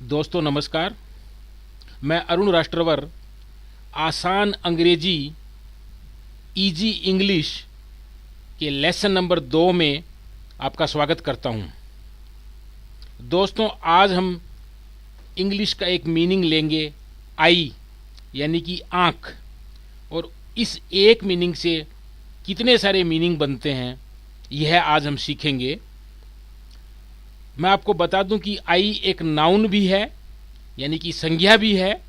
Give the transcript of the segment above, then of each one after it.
दोस्तों नमस्कार। मैं अरुण राष्ट्रवर आसान अंग्रेजी इजी इंग्लिश के लेसन नंबर 2 में आपका स्वागत करता हूं। दोस्तों आज हम इंग्लिश का एक मीनिंग लेंगे आई यानी कि आँख, और इस एक मीनिंग से कितने सारे मीनिंग बनते हैं यह आज हम सीखेंगे। मैं आपको बता दूं कि आई एक नाउन भी है यानी कि संज्ञा भी है,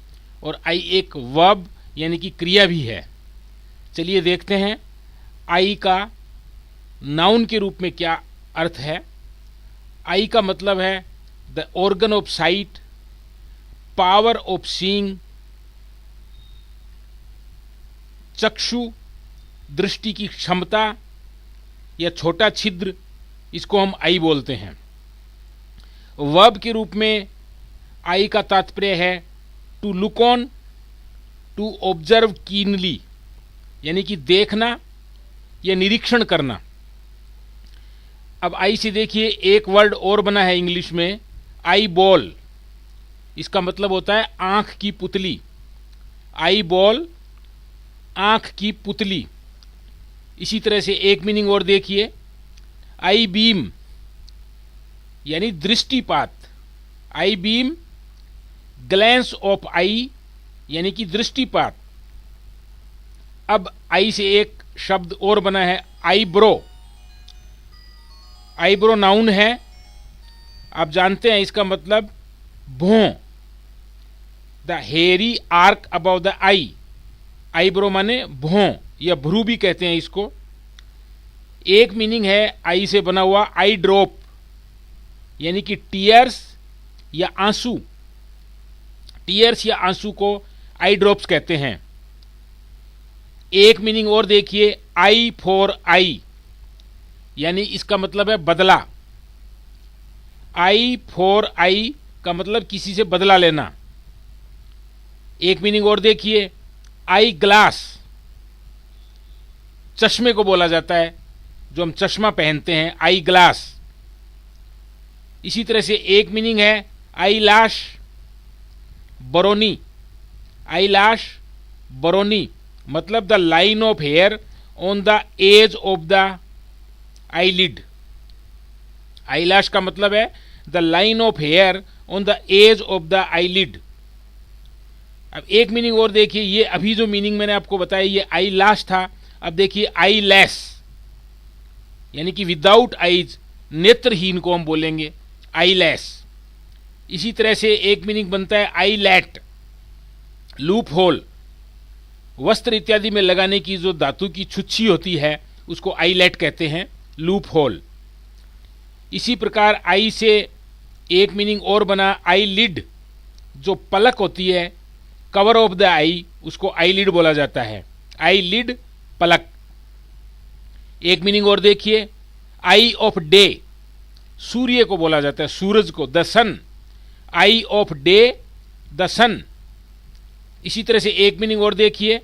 और आई एक वर्ब यानी कि क्रिया भी है। चलिए देखते हैं आई का नाउन के रूप में क्या अर्थ है। आई का मतलब है the organ of site, power of seeing, चक्षु दृष्टि की क्षमता या छोटा छिद्र, इसको हम आई बोलते हैं। वर्ब के रूप में आई का तात्पर्य है to look on, to observe keenly यानी कि देखना या निरीक्षण करना। अब आई से देखिए एक वर्ड और बना है इंग्लिश में, आई बॉल। इसका मतलब होता है आंख की पुतली। आई बॉल, आंख की पुतली। इसी तरह से एक मीनिंग और देखिए, आई बीम यानी दृष्टिपात। आई बीम, ग्लैंस ऑफ आई यानी कि दृष्टिपात। अब आई से एक शब्द और बना है आईब्रो। आईब्रो नाउन है, आप जानते हैं इसका मतलब भौं, the hairy arch above the eye. Eyebrow माने भौं या भ्रू भी कहते हैं इसको। एक मीनिंग है आई से बना हुआ आई ड्रॉप यानी कि टीयर्स या आंसू। टीयर्स या आंसू को आई ड्रॉप्स कहते हैं। एक मीनिंग और देखिए, आई फॉर आई यानी इसका मतलब है बदला। आई फॉर आई का मतलब किसी से बदला लेना। एक मीनिंग और देखिए, आई ग्लास, चश्मे को बोला जाता है जो हम चश्मा पहनते हैं, आई ग्लास। इसी तरह से एक मीनिंग है आई लाश बरोनी। आई लाश बरोनी मतलब the line of hair on the edge of the eyelid. Eyelash का मतलब है the line of hair on the edge of the eyelid. अब एक मीनिंग और देखिए, ये अभी जो मीनिंग मैंने आपको बताया ये आई लाश था। अब देखिए आई लेस यानी कि विदाउट आईज, नेत्रहीन को हम बोलेंगे आई लेस। इसी तरह से एक मीनिंग बनता है आई लैट, लूप होल। वस्त्र इत्यादि में लगाने की जो धातु की छुच्छी होती है उसको आई लैट कहते हैं, लूप होल। इसी प्रकार आई से एक मीनिंग और बना आई लिड, जो पलक होती है, कवर ऑफ द आई, उसको आई लिड बोला जाता है। आई लिड, पलक। एक मीनिंग और देखिए, आई ऑफ डे, सूर्य को बोला जाता है, सूरज को, the sun. Eye of day, the sun. इसी तरह से एक मीनिंग और देखिए,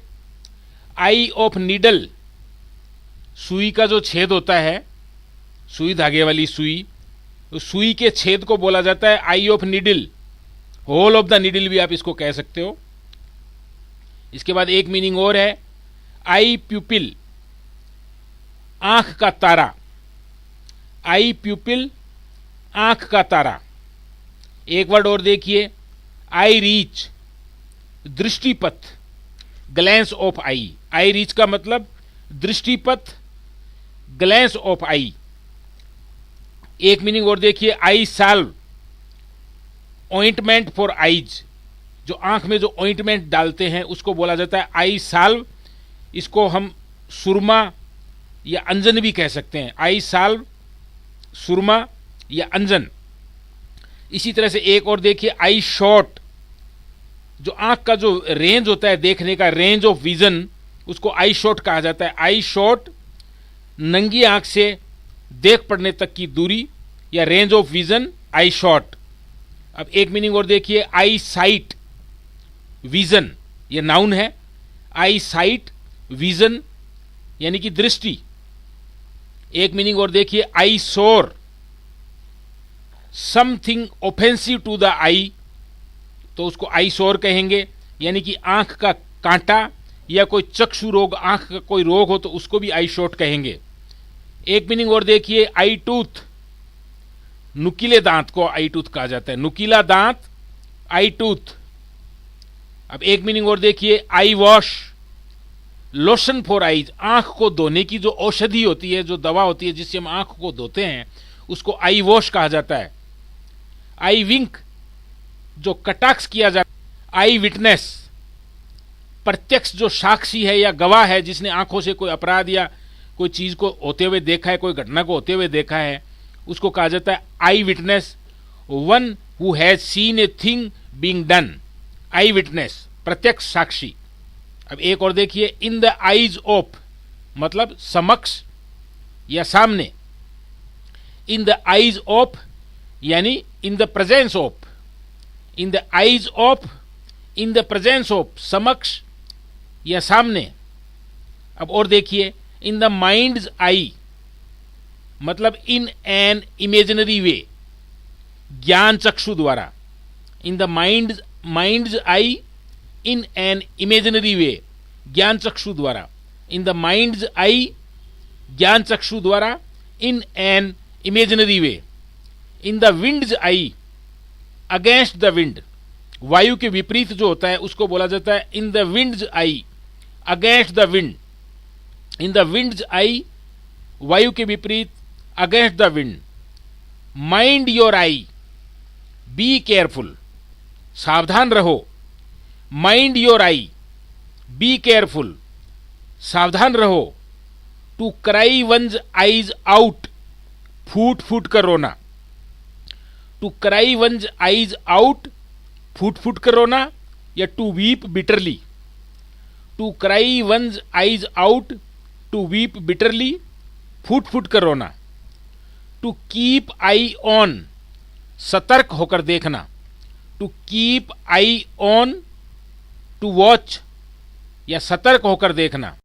आई ऑफ नीडल, सुई का जो छेद होता है, सुई धागे वाली सुई, तो सुई के छेद को बोला जाता है eye of needle. Hole of the needle भी आप इसको कह सकते हो। इसके बाद एक मीनिंग और है आई प्यूपिल, आंख का तारा। आई प्यूपिल, आंख का तारा। एक वर्ड और देखिए, आई रीच, दृष्टिपथ, glance of eye. Eye reach का मतलब दृष्टिपथ, ग्लैंस ऑफ आई। एक मीनिंग और देखिए, आई साल्व, ऑइंटमेंट फॉर आईज, जो आंख में जो ऑइंटमेंट डालते हैं उसको बोला जाता है आई साल्व। इसको हम सुरमा या अंजन भी कह सकते हैं, आई साल्व, सुरमा या अंजन। इसी तरह से एक और देखिए, आई शॉट, जो आंख का जो रेंज होता है देखने का, रेंज ऑफ विजन, उसको आई शॉट कहा जाता है। आई शॉट, नंगी आंख से देख पड़ने तक की दूरी या range of vision, I shot. अब एक मीनिंग और देखिए, आई साइट, विजन, ये नाउन है। आई साइट, विजन यानी कि दृष्टि। एक मीनिंग और देखिए, आई सोर, समथिंग ऑफेंसिव टू द आई तो उसको आई सोर कहेंगे, यानी कि आंख का कांटा, या कोई चक्षु रोग, आंख का कोई रोग हो तो उसको भी आई शॉट कहेंगे। एक मीनिंग और देखिए, आई टूथ, नुकीले दांत को आई टूथ कहा जाता है, नुकीला दांत आई टूथ। अब एक मीनिंग और देखिए, आई वॉश, लोशन फॉर आईज, आंख को धोने की जो औषधि होती है, जो दवा होती है जिससे हम आंख को धोते हैं, उसको आई वॉश कहा जाता है। आई विंक, जो कटाक्ष किया जाता है। आई विटनेस, प्रत्यक्ष जो साक्षी है या गवाह है, जिसने आंखों से कोई अपराध या कोई चीज को होते हुए देखा है, कोई घटना को होते हुए देखा है, उसको कहा जाता है eyewitness. One who has seen a thing being done, eyewitness, प्रत्यक्ष साक्षी। अब एक और देखिए, इन द आईज ऑफ, मतलब समक्ष या सामने। इन द आईज ऑफ यानी in the presence of, in the eyes of, in the presence of, समक्ष या सामने। अब और देखिए, इन द माइंड्स आई, मतलब इन एन इमेजिनरी वे, ज्ञान चक्षु द्वारा। In the mind's eye, in an imaginary way, ज्ञान चक्षु द्वारा। इन द माइंड्स आई, ज्ञान चक्षु द्वारा, इन an imaginary way. In the wind's eye, against the wind, वायु के विपरीत जो होता है उसको बोला जाता है in the wind's eye, against the wind. In the wind's eye, वायु के विपरीत, against the wind. Mind your eye, be careful, सावधान रहो। Mind your eye, be careful, सावधान रहो। To cry one's eyes out, फूट फूट कर रोना। To cry one's eyes out, फूट फूट कर रोना, या to weep bitterly. To cry one's eyes out, to weep bitterly, फूट फूट कर रोना। टू कीप आई ऑन, सतर्क होकर देखना। To keep eye on, to watch या सतर्क होकर देखना।